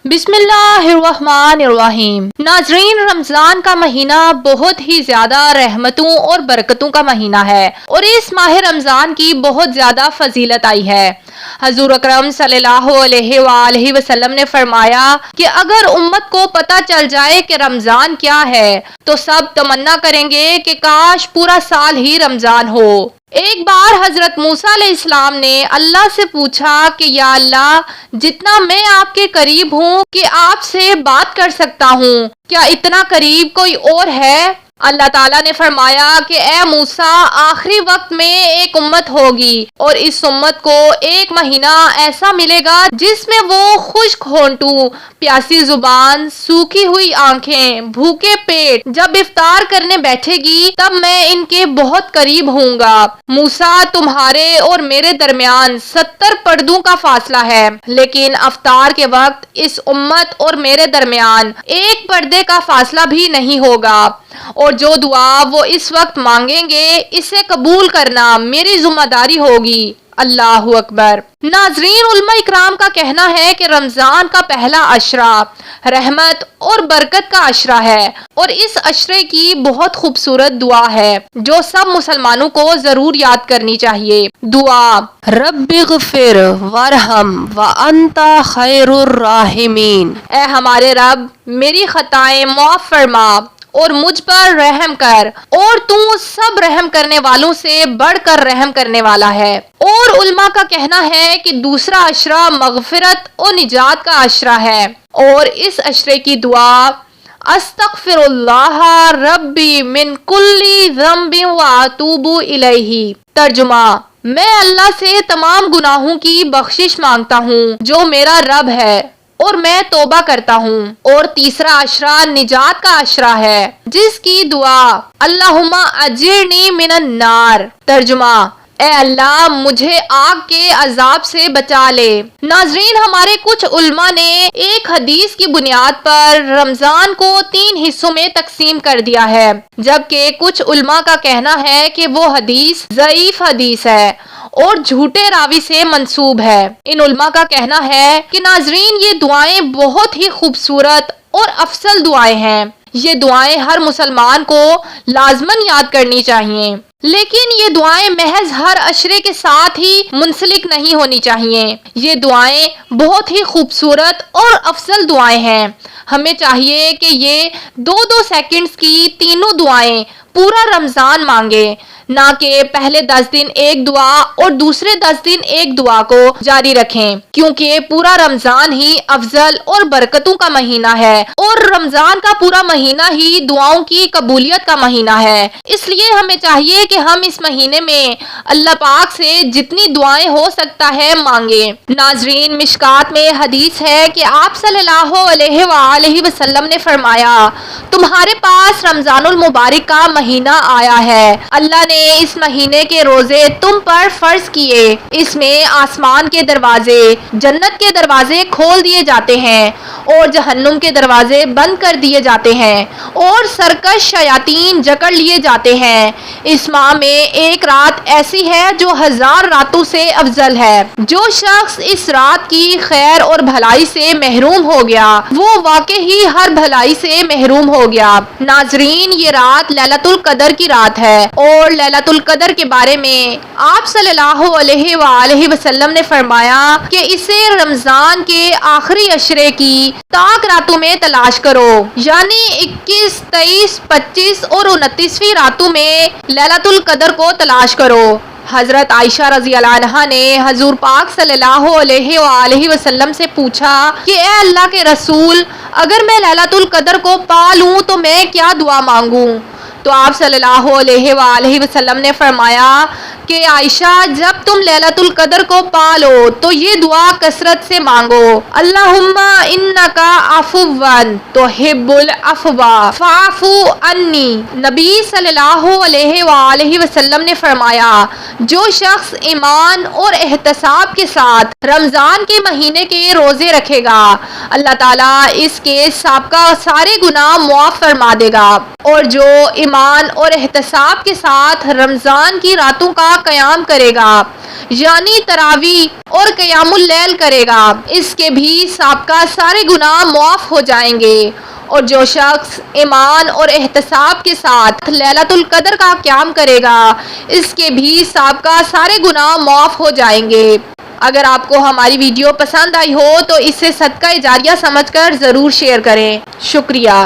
بسم اللہ الرحمن الرحیم۔ ناظرین، رمضان کا مہینہ بہت ہی زیادہ رحمتوں اور برکتوں کا مہینہ ہے اور اس ماہ رمضان کی بہت زیادہ فضیلت آئی ہے۔ حضور اکرم صلی اللہ علیہ وآلہ وسلم نے فرمایا کہ اگر امت کو پتہ چل جائے کہ رمضان کیا ہے تو سب تمنا کریں گے کہ کاش پورا سال ہی رمضان ہو۔ ایک بار حضرت موسیٰ علیہ السلام نے اللہ سے پوچھا کہ یا اللہ، جتنا میں آپ کے قریب ہوں کہ آپ سے بات کر سکتا ہوں، کیا اتنا قریب کوئی اور ہے؟ اللہ تعالیٰ نے فرمایا کہ اے موسیٰ، آخری وقت میں ایک امت ہوگی اور اس امت کو ایک مہینہ ایسا ملے گا جس میں وہ خشک ہونٹوں، پیاسی زبان، سوکھی ہوئی آنکھیں، بھوکے پیٹ جب افطار کرنے بیٹھے گی تب میں ان کے بہت قریب ہوں گا۔ موسیٰ، تمہارے اور میرے درمیان 70 پردوں کا فاصلہ ہے، لیکن افطار کے وقت اس امت اور میرے درمیان ایک پردے کا فاصلہ بھی نہیں ہوگا، اور جو دعا وہ اس وقت مانگیں گے اسے قبول کرنا میری ذمہ داری ہوگی۔ اللہ اکبر۔ ناظرین، علماء اکرام کا کہنا ہے کہ رمضان کا پہلا عشرہ رحمت اور برکت کا عشرہ ہے اور اس عشرے کی بہت خوبصورت دعا ہے جو سب مسلمانوں کو ضرور یاد کرنی چاہیے۔ دعا: رب اغفر وارحم وانت خیر الراحمین۔ اے ہمارے رب، میری خطائیں معاف فرما اور مجھ پر رحم کر، اور تو سب رحم کرنے والوں سے بڑھ کر رحم کرنے والا ہے۔ اور علماء کا کہنا ہے کہ دوسرا عشرہ مغفرت اور نجات کا عشرہ ہے اور اس عشرے کی دعا: استغفر اللہ ربی من کل ذنب واتوب الیہ۔ ترجمہ: میں اللہ سے تمام گناہوں کی بخشش مانگتا ہوں جو میرا رب ہے اور میں توبہ کرتا ہوں۔ اور تیسرا عشرہ نجات کا عشرہ ہے جس کی دعا: اللہم اجرنی من النار۔ ترجمہ: اے اللہ، مجھے آگ کے عذاب سے بچا لے۔ ناظرین، ہمارے کچھ علماء نے ایک حدیث کی بنیاد پر رمضان کو 3 حصوں میں تقسیم کر دیا ہے، جبکہ کچھ علماء کا کہنا ہے کہ وہ حدیث ضعیف حدیث ہے اور جھوٹے راوی سے منسوب ہے۔ ان علماء کا کہنا ہے کہ ناظرین، یہ دعائیں بہت ہی خوبصورت اور افضل دعائیں ہیں۔ یہ دعائیں ہر مسلمان کو لازماً یاد کرنی چاہیے، لیکن یہ دعائیں محض ہر عشرے کے ساتھ ہی منسلک نہیں ہونی چاہیے۔ یہ دعائیں بہت ہی خوبصورت اور افضل دعائیں ہیں۔ ہمیں چاہیے کہ یہ 2 سیکنڈز کی تینوں دعائیں پورا رمضان مانگے، نہ کہ پہلے 10 دن ایک دعا اور دوسرے 10 دن ایک دعا کو جاری رکھیں، کیونکہ پورا رمضان ہی افضل اور برکتوں کا مہینہ ہے اور رمضان کا پورا مہینہ ہی دعاؤں کی قبولیت کا مہینہ ہے۔ اس لیے ہمیں چاہیے کہ ہم اس مہینے میں اللہ پاک سے جتنی دعائیں ہو سکتا ہے مانگیں۔ ناظرین، مشکات میں حدیث ہے کہ آپ صلی اللہ علیہ وآلہ وسلم نے فرمایا: تمہارے پاس رمضان المبارک کا مہینہ آیا ہے، اللہ نے اس مہینے کے روزے تم پر فرض کیے، اس میں آسمان کے دروازے، جنت کے دروازے کھول دیے جاتے ہیں اور جہنم کے دروازے بند کر دیے جاتے ہیں اور سرکش شیاطین جکڑ لیے جاتے ہیں۔ اس ماہ میں ایک رات ایسی ہے جو 1000 راتوں سے افضل ہے۔ جو شخص اس رات کی خیر اور بھلائی سے محروم ہو گیا وہ واقعی ہر بھلائی سے محروم ہو گیا۔ ناظرین، یہ رات لیلۃ القدر کی رات ہے اور لیلۃ القدر کے بارے میں آپ صلی اللہ علیہ وآلہ وسلم نے فرمایا کہ اسے رمضان کے آخری عشرے کی طاق راتوں میں تلاش کرو، یعنی 21، 23، 25 اور 29ویں راتوں میں لیلۃ القدر کو تلاش کرو۔ حضرت عائشہ رضی اللہ عنہا نے حضور پاک صلی اللہ علیہ وآلہ وسلم سے پوچھا کہ اے اللہ کے رسول، اگر میں لیلۃ القدر کو پا لوں تو میں کیا دعا مانگوں؟ تو آپ صلی اللہ علیہ وآلہ وسلم نے فرمایا کہ عائشہ، جب تم لیلۃ القدر کو پا لو تو یہ دعا کثرت سے مانگو: اللہم انک عفو تحب العفو فاعف عنی۔ نبی صلی اللہ علیہ وآلہ وسلم نے فرمایا، جو شخص ایمان اور احتساب کے ساتھ رمضان کے مہینے کے روزے رکھے گا، اللہ تعالیٰ اس کے سابقہ سارے گناہ معاف فرما دے گا، اور جو ایمان اور احتساب کے ساتھ رمضان کی راتوں کا قیام کرے گا، یعنی تراویح اور قیام اللیل کرے گا، اس کے بھی سابقہ سارے گناہ معاف ہو جائیں گے۔ اور جو شخص ایمان اور احتساب کے ساتھ لیلۃ القدر کا قیام کرے گا، اس کے بھی سابقہ سارے گناہ معاف ہو جائیں گے۔ اگر آپ کو ہماری ویڈیو پسند آئی ہو تو اسے صدقہ جاریہ سمجھ کر ضرور شیئر کریں۔ شکریہ۔